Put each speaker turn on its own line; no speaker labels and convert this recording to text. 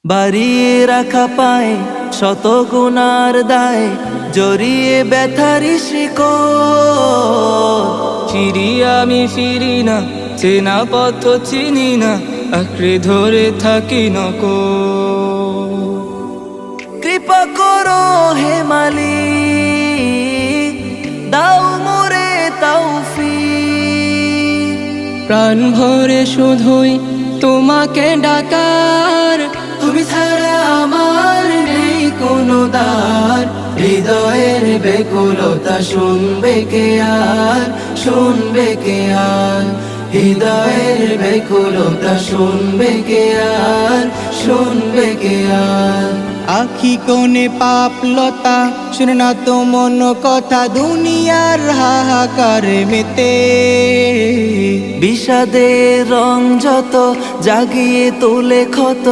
বাড়িয়ে রাখা পায় শত গুনার দায়, জড়িয়ে ব্যথারি শিকল।
ফিরি আমি ফিরি না, চেনা পথ চিনি না, আঁকড়ে ধরে থাকি নকল।
কৃপা করো হে মালিক, দাও মোরে তৌফিক।
প্রাণ ভরে শুধুই তোমাকে ডাকার,
তুমি ছাড়া আমার নেই কোনো দ্বার। হৃদয়ের বেকুলতা শুনবে কে আর, শুনবে কে আর। হৃদয়ের বেকুলতা শুনবে কে আর, শুনবে কে আর।
আখি কোণে পাপলতা, শুনে না তো মন কথা, দুনিয়ার হাহাকার মেতে।
বিষাদের রং যত জাগিয়ে তোলে ক্ষত।